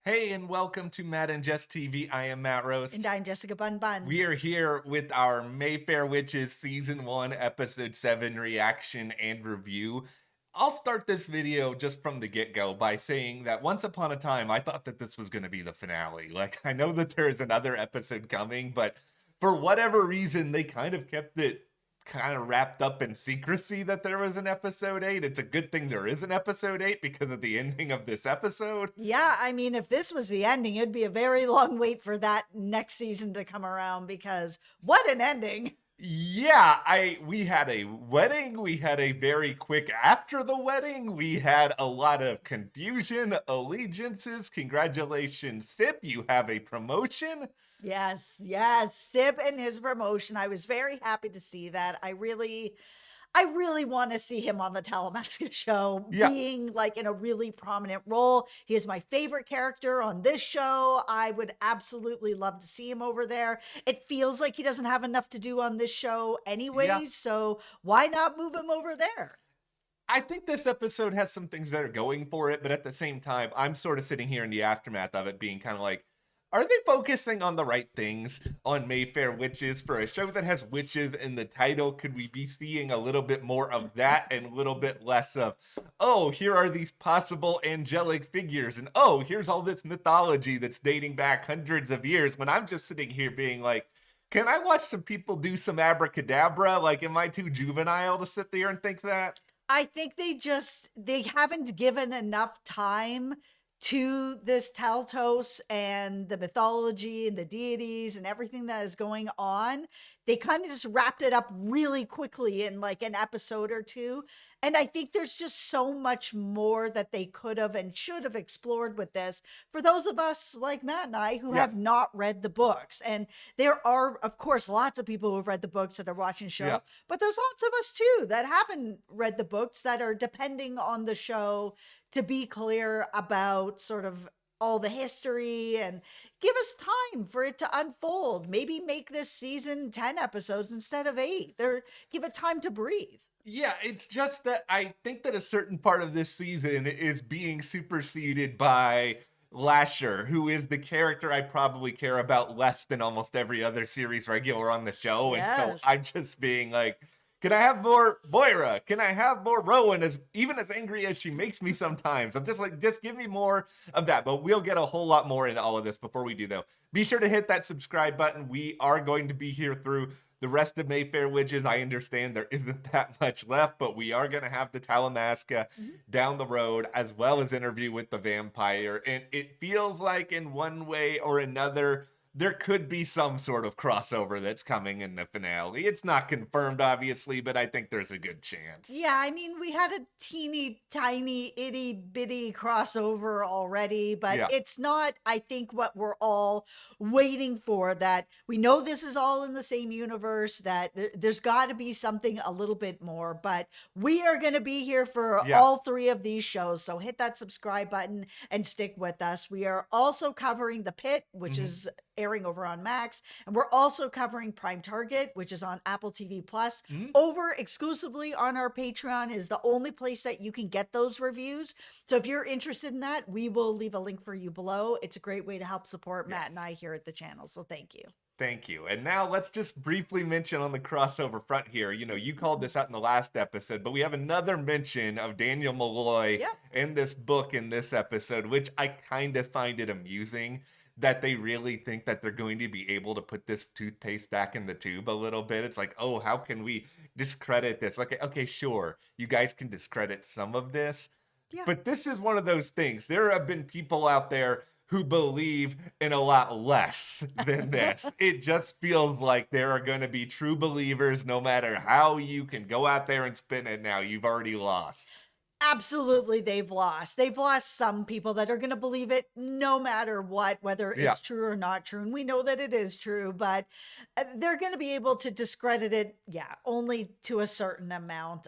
Hey, and welcome to Matt and Jess TV. I am Matt And Roast. I'm Jessica Bun Bun. We are here with our Mayfair Witches Season 1, Episode 7 reaction and review. I'll start this video just from the get-go by saying that once upon a time, I thought that this was going to be the finale. Like, I know that there is another episode coming, but for whatever reason, they kind of kept it kind of wrapped up in secrecy that there was an episode 8. It's a good thing there is an episode 8 because of the ending of this episode. Yeah, I mean, if this was the ending, it'd be a very long wait for that next season to come around because what an ending. Yeah, we had a wedding, we had a very quick after the wedding, we had a lot of confusion, allegiances. Congratulations, Sip, you have a promotion. Yes, Sib and his promotion. I was very happy to see that. I really want to see him on the Talamasca show, Yeah. being like in a really prominent role. He is my favorite character on this show. I would absolutely love to see him over there. It feels like he doesn't have enough to do on this show Yeah. anyways, so why not move him over there? I think this episode has some things that are going for it, but at the same time, I'm sort of sitting here in the aftermath of it being kind of like, are they focusing on the right things on Mayfair Witches? For a show that has witches in the title, could we be seeing a little bit more of that and a little bit less of, oh, here are these possible angelic figures, and oh, here's all this mythology that's dating back hundreds of years, when I'm just sitting here being like, can I watch some people do some abracadabra? Like, am I too juvenile to sit there and think that? I think they haven't given enough time to this Taltos and the mythology and the deities and everything that is going on. They kind of just wrapped it up really quickly in like an episode or two. And I think there's just so much more that they could have and should have explored with this for those of us like Matt and I who Yeah. have not read the books. And there are, of course, lots of people who've read the books that are watching the show, Yeah. but there's lots of us too that haven't read the books that are depending on the show to be clear about sort of all the history and give us time for it to unfold. Maybe make this season 10 episodes instead of 8. Give it time to breathe. Yeah, it's just that I think that a certain part of this season is being superseded by Lasher, who is the character I probably care about less than almost every other series regular on the show. And so Yes. I'm just being like, can I have more Moira? Can I have more Rowan? Even as angry as she makes me sometimes, I'm just like, just give me more of that. But we'll get a whole lot more into all of this before we do, though. Be sure to hit that subscribe button. We are going to be here through the rest of Mayfair Witches. I understand there isn't that much left, but we are going to have the Talamasca down the road, as well as Interview with the Vampire. And it feels like in one way or another, there could be some sort of crossover that's coming in the finale. It's not confirmed, obviously, but I think there's a good chance. Yeah, I mean, we had a teeny tiny itty bitty crossover already, but Yeah. it's not, I think, what we're all waiting for. That we know this is all in the same universe, that there's got to be something a little bit more, but we are going to be here for Yeah. all 3 of these shows. So hit that subscribe button and stick with us. We are also covering The Pit, which is airing over on Max, and we're also covering Prime Target, which is on Apple TV Plus. Over exclusively on our Patreon is the only place that you can get those reviews. So if you're interested in that, we will leave a link for you below. It's a great way to help support Matt and I here at the channel. So thank you. Thank you. And now let's just briefly mention on the crossover front here. You know, you called this out in the last episode, but we have another mention of Daniel Malloy in this book in this episode, which I kind of find it amusing that they really think that they're going to be able to put this toothpaste back in the tube a little bit. It's like, oh, how can we discredit this? Like, okay, sure, you guys can discredit some of this, but this is one of those things. There have been people out there who believe in a lot less than this. It just feels like there are going to be true believers no matter how you can go out there and spin it now. You've already lost. Absolutely, they've lost. They've lost some people that are going to believe it no matter what, whether it's true or not true. And we know that it is true, but they're going to be able to discredit it, only to a certain amount.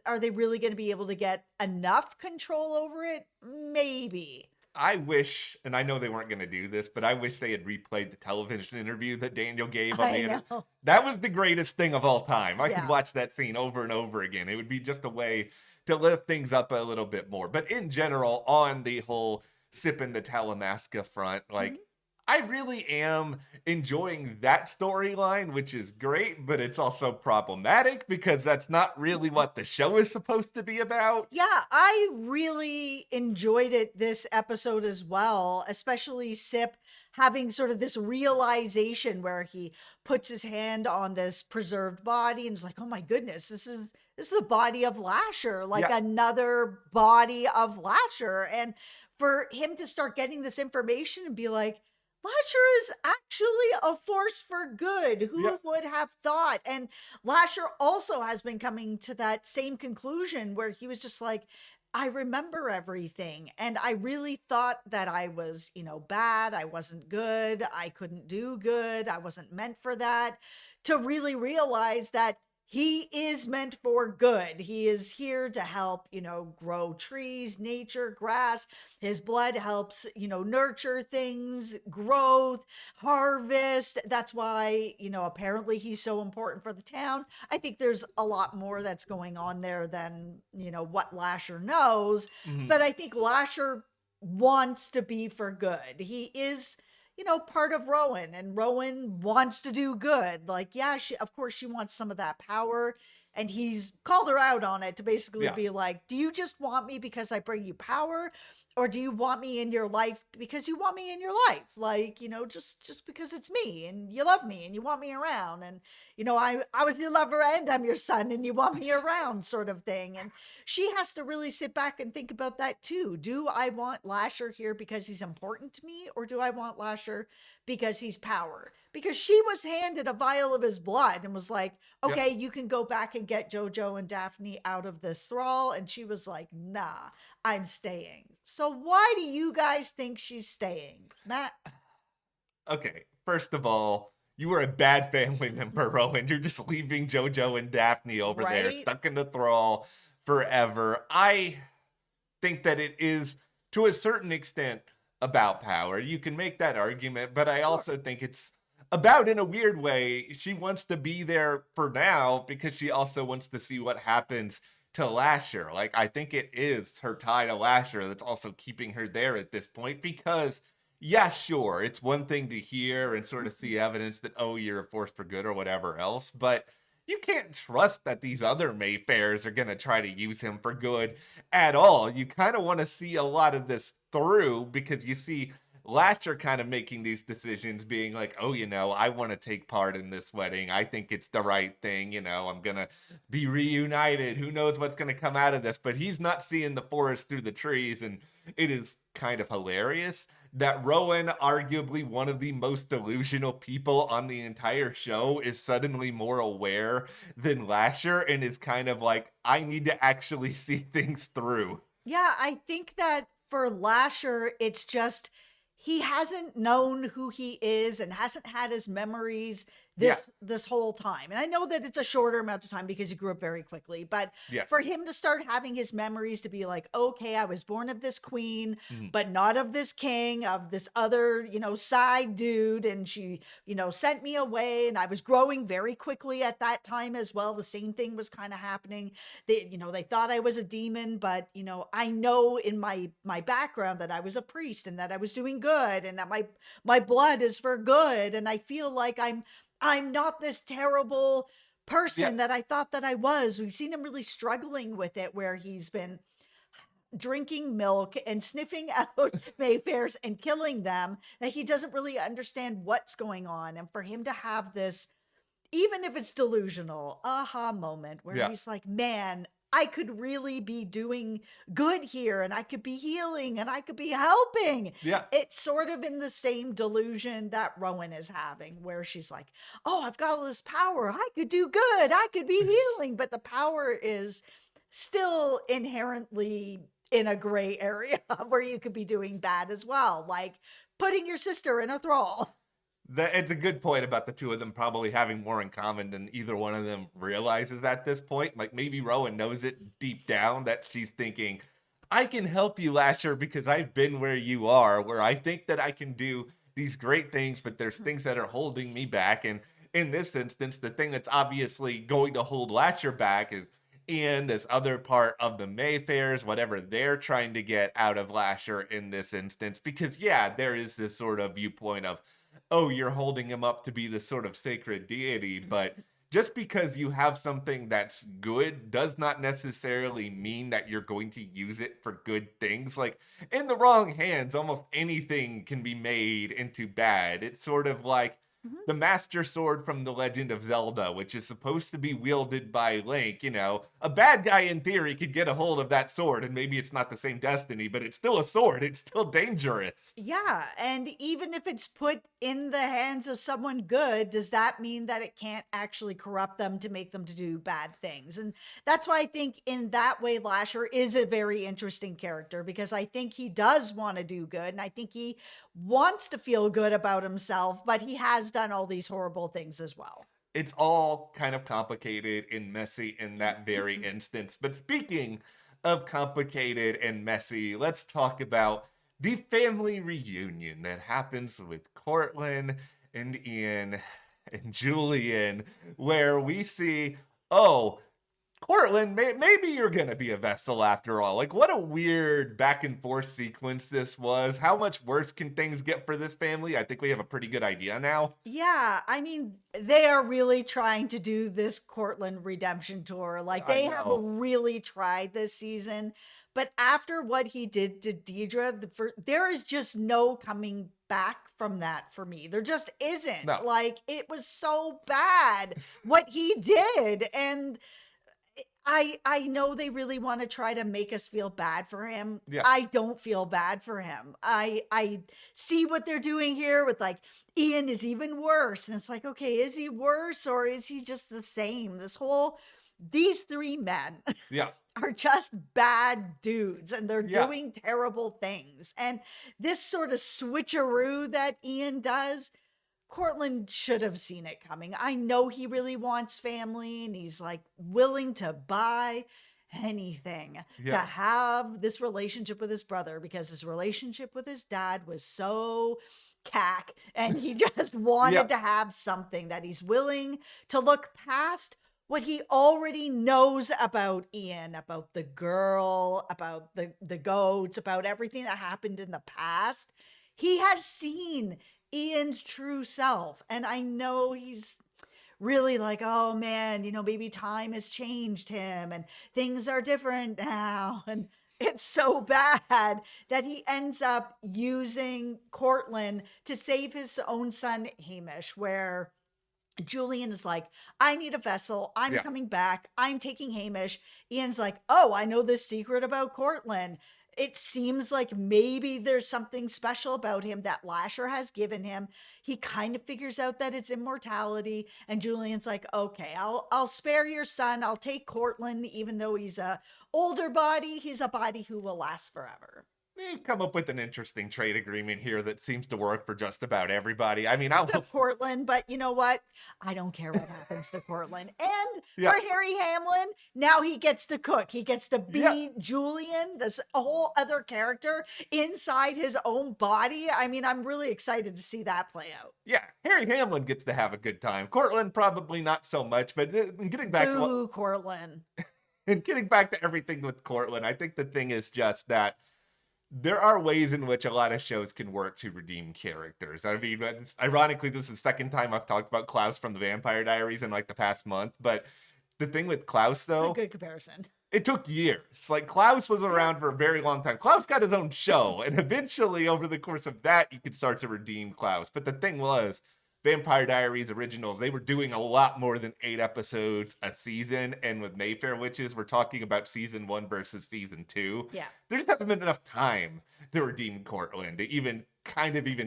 Are they really going to be able to get enough control over it? Maybe. I wish, and I know they weren't going to do this, but I wish they had replayed the television interview that Daniel gave on the internet. That was the greatest thing of all time. I could watch that scene over and over again. It would be just a way to lift things up a little bit more. But in general, on the whole Sip the Talamasca front. Mhm. Like, I really am enjoying that storyline, which is great, but it's also problematic because that's not really what the show is supposed to be about. Yeah, I really enjoyed it this episode as well, especially Sip having sort of this realization where he puts his hand on this preserved body and is like, "Oh my goodness, this is a body of Lasher, like Yeah, another body of Lasher." And for him to start getting this information and be like, Lasher is actually a force for good. yeah, Who would have thought? And Lasher also has been coming to that same conclusion where he was just like, I remember everything. And I really thought that I was, bad. I wasn't good. I couldn't do good. I wasn't meant for that. To really realize that he is meant for good. He is here to help, grow trees, nature, grass. His blood helps, nurture things, growth, harvest. That's why, apparently he's so important for the town. I think there's a lot more that's going on there than, what Lasher knows. mhm, But I think Lasher wants to be for good. He is, part of Rowan, and Rowan wants to do good. Like, yeah, of course she wants some of that power. And he's called her out on it to basically yeah. be like, do you just want me because I bring you power? Or do you want me in your life because you want me in your life? Like, just because it's me and you love me and you want me around. And, I was your lover and I'm your son and you want me around, sort of thing. And she has to really sit back and think about that too. Do I want Lasher here because he's important to me? Or do I want Lasher because he's power? Because she was handed a vial of his blood and was like, Yep. okay, you can go back and get JoJo and Daphne out of this thrall. And she was like, nah, I'm staying. So why do you guys think she's staying? Matt? Okay, first of all, you were a bad family member, Rowan. You're just leaving JoJo and Daphne over there, Right? stuck in the thrall forever. I think that it is, to a certain extent, about power. You can make that argument, but I Sure. also think it's about, in a weird way, she wants to be there for now because she also wants to see what happens to Lasher. Like, I think it is her tie to Lasher that's also keeping her there at this point because, yeah, sure, it's one thing to hear and sort of see evidence that, oh, you're a force for good or whatever else, but you can't trust that these other Mayfairs are going to try to use him for good at all. You kind of want to see a lot of this through because you see Lasher kind of making these decisions, being like, oh, I want to take part in this wedding. I think it's the right thing. I'm going to be reunited. Who knows what's going to come out of this? But he's not seeing the forest through the trees. And it is kind of hilarious that Rowan, arguably one of the most delusional people on the entire show, is suddenly more aware than Lasher and is kind of like, I need to actually see things through. Yeah, I think that for Lasher, it's just he hasn't known who he is and hasn't had his memories Yeah, this whole time. And I know that it's a shorter amount of time because he grew up very quickly, but yes. for him to start having his memories to be like, okay, I was born of this queen, Mhm. but not of this king, of this other, side dude, and she, sent me away, and I was growing very quickly at that time as well. The same thing was kind of happening. They thought I was a demon, but I know in my background that I was a priest and that I was doing good and that my blood is for good, and I feel like I'm not this terrible Yeah, person that I thought that I was. We've seen him really struggling with it, where he's been drinking milk and sniffing out Mayfairs and killing them, that he doesn't really understand what's going on. And for him to have this, even if it's delusional, aha moment where yeah, he's like, man, I could really be doing good here and I could be healing and I could be helping. yeah. It's sort of in the same delusion that Rowan is having, where she's like, oh, I've got all this power. I could do good. I could be healing. But the power is still inherently in a gray area where you could be doing bad as well, like putting your sister in a thrall. It's a good point about the two of them probably having more in common than either one of them realizes at this point. Like, maybe Rowan knows it deep down that she's thinking, I can help you, Lasher, because I've been where you are, where I think that I can do these great things, but there's things that are holding me back. And in this instance, the thing that's obviously going to hold Lasher back is Ian, this other part of the Mayfairs, whatever they're trying to get out of Lasher in this instance. Because, yeah, there is this sort of viewpoint of, oh, you're holding him up to be this sort of sacred deity, but just because you have something that's good does not necessarily mean that you're going to use it for good things. Like, in the wrong hands, almost anything can be made into bad. It's sort of like Mhm. the Master Sword from The Legend of Zelda, which is supposed to be wielded by Link. You know, a bad guy in theory could get a hold of that sword, and maybe it's not the same destiny, but it's still a sword. It's still dangerous. Yeah, and even if it's put in the hands of someone good, does that mean that it can't actually corrupt them to make them to do bad things? And that's why I think in that way Lasher is a very interesting character, because I think he does want to do good and I think he wants to feel good about himself, but he has done all these horrible things as well. It's all kind of complicated and messy in that very instance. But speaking of complicated and messy, let's talk about the family reunion that happens with Cortland and Ian and Julian, where we see, oh, Cortland, maybe you're gonna be a vessel after all. Like, what a weird back and forth sequence this was. How much worse can things get for this family? I think we have a pretty good idea now. Yeah, I mean, they are really trying to do this Cortland redemption tour. Like, I they have know. really tried this season. But after what he did to Deidre, there is just no coming back from that for me. There just isn't. No. Like, it was so bad what he did. And I know they really want to try to make us feel bad for him. Yeah. I don't feel bad for him. I see what they're doing here with like Ian is even worse. And it's like, okay, is he worse or is he just the same? These three men Yeah. are just bad dudes and they're Yeah. doing terrible things. And this sort of switcheroo that Ian does, Cortland should have seen it coming. I know he really wants family and he's like willing to buy anything to Yeah. have this relationship with his brother because his relationship with his dad was so cack and he just Yeah. wanted to have something that he's willing to look past what he already knows about Ian, about the girl, about the goats, about everything that happened in the past. He has seen Ian's true self. And I know he's really like, oh man, maybe time has changed him and things are different now. And it's so bad that he ends up using Cortland to save his own son, Hamish, where Julian is like, I need a vessel. I'm Yeah. coming back. I'm taking Hamish. Ian's like, oh, I know this secret about Cortland. It seems like maybe there's something special about him that Lasher has given him. He kind of figures out that it's immortality. And Julian's like, okay, I'll spare your son. I'll take Cortland, even though he's a older body. He's a body who will last forever. They've come up with an interesting trade agreement here that seems to work for just about everybody. I mean, I'll. To Portland, but you know what? I don't care what happens to Portland. And Yeah. for Harry Hamlin, now he gets to cook. He gets to be Yeah. Julian, this whole other character inside his own body. I mean, I'm really excited to see that play out. Yeah. Harry Hamlin gets to have a good time. Cortland probably not so much, but getting back to Ooh, Cortland. and getting back to everything with Cortland, I think the thing is just that there are ways in which a lot of shows can work to redeem characters. I mean, ironically, this is the second time I've talked about Klaus from the Vampire Diaries in like the past month. But the thing with Klaus, It's though, a good comparison. it took years. Like, Klaus was around for a very long time. Klaus got his own show, and eventually, over the course of that, you could start to redeem Klaus. But the thing was, Vampire Diaries originals, they were doing a lot more than 8 episodes a season. And with Mayfair Witches, we're talking about season 1 versus season 2. Yeah. There just hasn't been enough time to redeem Cortland, to even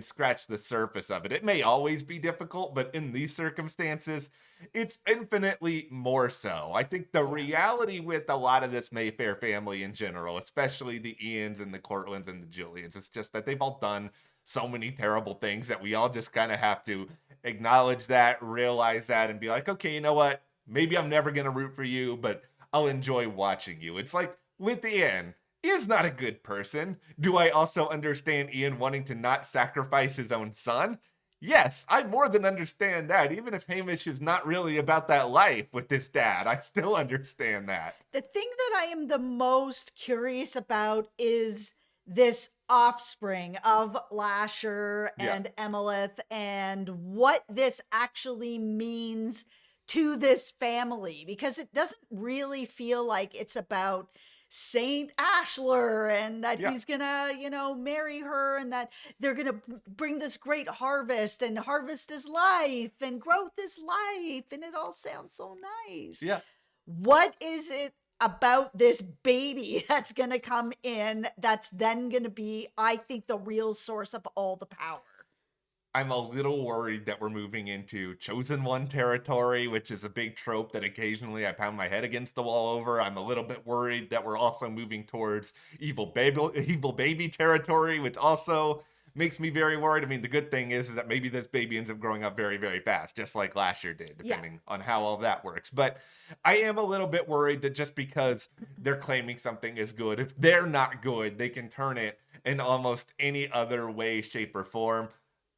scratch the surface of it. It may always be difficult, but in these circumstances, it's infinitely more so. I think the reality with a lot of this Mayfair family in general, especially the Ians and the Cortlands and the Julians, it's just that they've all done so many terrible things that we all just kind of have to acknowledge that, realize that, and be like, okay, you know what? Maybe I'm never going to root for you, but I'll enjoy watching you. It's like with Ian. Ian's not a good person. Do I also understand Ian wanting to not sacrifice his own son? Yes, I more than understand that. Even if Hamish is not really about that life with this dad, I still understand that. The thing that I am the most curious about is this offspring of Lasher Yeah. and Emilith and what this actually means to this family, because it doesn't really feel like it's about Saint Ashler and that Yeah. he's gonna, marry her and that they're gonna bring this great harvest, and harvest is life and growth is life, and it all sounds so nice. Yeah. What is it about this baby that's going to come in that's then going to be, I think, the real source of all the power? I'm a little worried that we're moving into chosen one territory, which is a big trope that occasionally I pound my head against the wall over. I'm a little bit worried that we're also moving towards evil baby territory, which also makes me very worried. I mean, the good thing is that maybe this baby ends up growing up very, very fast, just like Lasher did, Yeah. depending on how all that works. But I am a little bit worried that just because they're claiming something is good, if they're not good, they can turn it in almost any other way, shape, or form.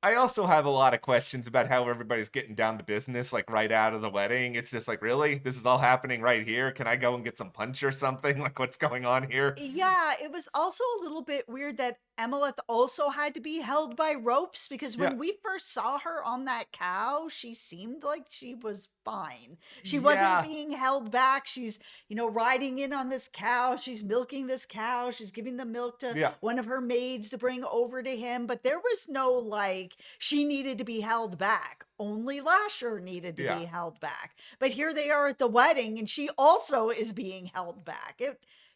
I also have a lot of questions about how everybody's getting down to business, like right out of the wedding. It's just like, really? This is all happening right here? Can I go and get some punch or something? Like, what's going on here? Yeah, it was also a little bit weird that Emilith also had to be held by ropes, because Yeah. when we first saw her on that cow, she seemed like she was fine. She wasn't Yeah. being held back. She's, riding in on this cow. She's milking this cow. She's giving the milk to Yeah. one of her maids to bring over to him. But there was no like, she needed to be held back. Only Lasher needed to Yeah. be held back. But here they are at the wedding, and she also is being held back.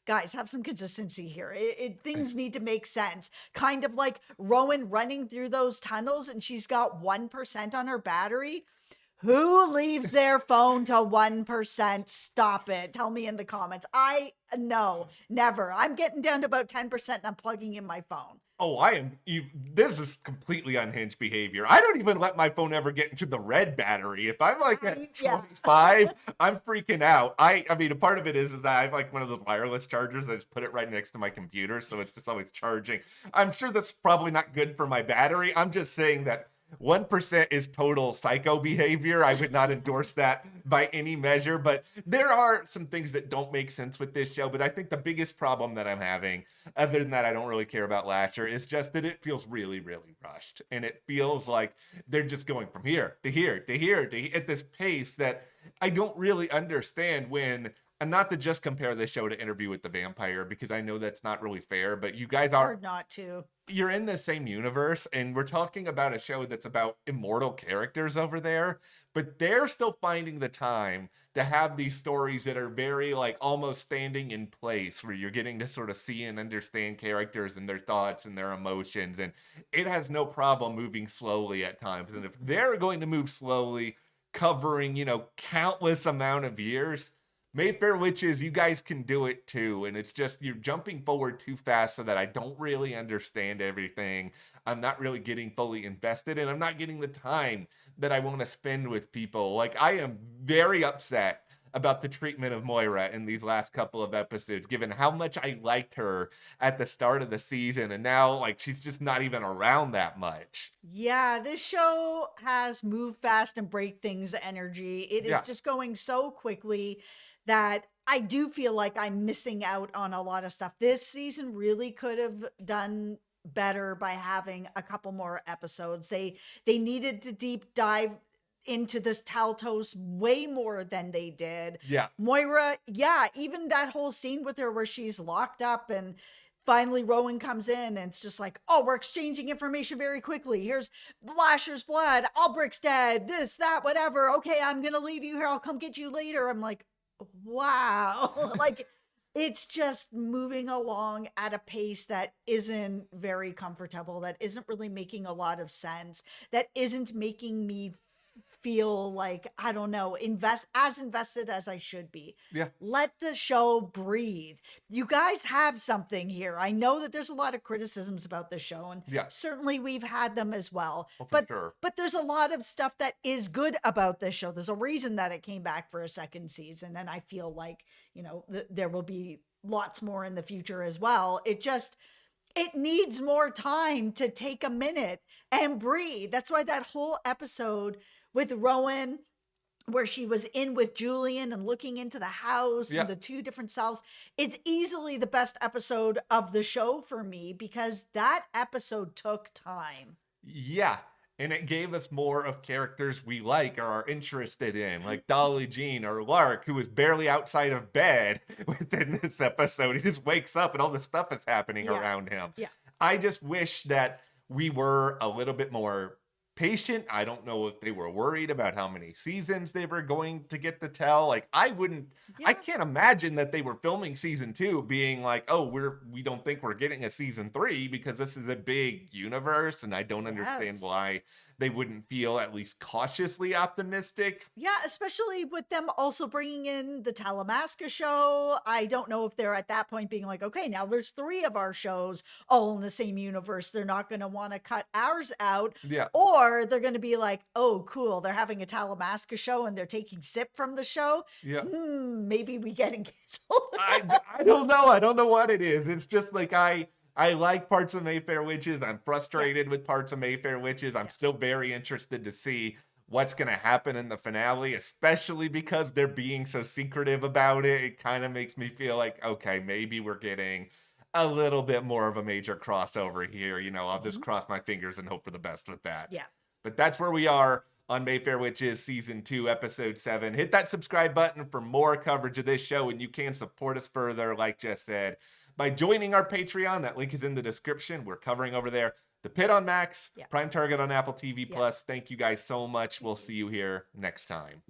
Guys, have some consistency here. Things need to make sense. Kind of like Rowan running through those tunnels and she's got 1% on her battery. Who leaves their phone to 1%? Stop it. Tell me in the comments. No, never. I'm getting down to about 10% and I'm plugging in my phone. Oh, this is completely unhinged behavior. I don't even let my phone ever get into the red battery. If I'm like at Yeah. 25, I'm freaking out. I mean, a part of it is that I have like one of those wireless chargers. I just put it right next to my computer, so it's just always charging. I'm sure that's probably not good for my battery. I'm just saying that 1% is total psycho behavior. I would not endorse that by any measure, but there are some things that don't make sense with this show. But I think the biggest problem that I'm having, other than that, I don't really care about Lasher, is just that it feels really, really rushed. And it feels like they're just going from here to here to here to at this pace that I don't really understand when. And not to just compare this show to Interview with the Vampire, because I know that's not really fair, but you guys are Hard not to. You're in the same universe, and we're talking about a show that's about immortal characters over there, but they're still finding the time to have these stories that are very like almost standing in place, where you're getting to sort of see and understand characters and their thoughts and their emotions, and it has no problem moving slowly at times. And if they're going to move slowly, covering, countless amount of years, Mayfair Witches, you guys can do it too. And it's just, you're jumping forward too fast so that I don't really understand everything. I'm not really getting fully invested, and I'm not getting the time that I want to spend with people. Like, I am very upset about the treatment of Moira in these last couple of episodes, given how much I liked her at the start of the season. And now, like, she's just not even around that much. Yeah, this show has move fast and break things energy. It is just going so quickly that I do feel like I'm missing out on a lot of stuff. This season really could have done better by having a couple more episodes. They needed to deep dive into this Taltos way more than they did. Yeah. Moira, yeah, even that whole scene with her where she's locked up and finally Rowan comes in and it's just like, oh, we're exchanging information very quickly. Here's Lasher's blood. Albrecht's dead. This, that, whatever. Okay, I'm going to leave you here. I'll come get you later. I'm like, wow. Like, it's just moving along at a pace that isn't very comfortable, that isn't really making a lot of sense, that isn't making me feel like, I don't know, invested as I should be. Yeah. Let the show breathe. You guys have something here. I know that there's a lot of criticisms about this show, and certainly we've had them as well. But there's a lot of stuff that is good about this show. There's a reason that it came back for a second season, and I feel like, there will be lots more in the future as well. It needs more time to take a minute and breathe. That's why that whole episode with Rowan, where she was in with Julian and looking into the house Yeah. and the two different selves, it's easily the best episode of the show for me because that episode took time. Yeah. And it gave us more of characters we like or are interested in, like Dolly Jean or Lark, who is barely outside of bed within this episode. He just wakes up and all this stuff is happening Yeah. around him. Yeah. I just wish that we were a little bit more patient. I don't know if they were worried about how many seasons they were going to get to tell. Like, I Yeah. can't imagine that they were filming season 2 being like, oh, we don't think we're getting a season 3 because this is a big universe. And I don't understand Yes. why they wouldn't feel at least cautiously optimistic. Yeah, especially with them also bringing in the Talamasca show. I don't know if they're at that point being like, okay, now there's 3 of our shows all in the same universe. They're not going to want to cut ours out. Yeah. Or they're going to be like, oh, cool, they're having a Talamasca show and they're taking Sip from the show. Yeah. Maybe we getting canceled. I don't know. I don't know what it is. It's just like I like parts of Mayfair Witches. I'm frustrated with parts of Mayfair Witches. I'm still very interested to see what's going to happen in the finale, especially because they're being so secretive about it. It kind of makes me feel like, okay, maybe we're getting a little bit more of a major crossover here. You know, I'll just cross my fingers and hope for the best with that. Yeah. But that's where we are on Mayfair Witches Season 2, Episode 7. Hit that subscribe button for more coverage of this show, and you can support us further, like Jess said, by joining our Patreon. That link is in the description. We're covering over there The Pit on Max, Prime Target on Apple TV+. Thank you guys so much. We'll see you here next time.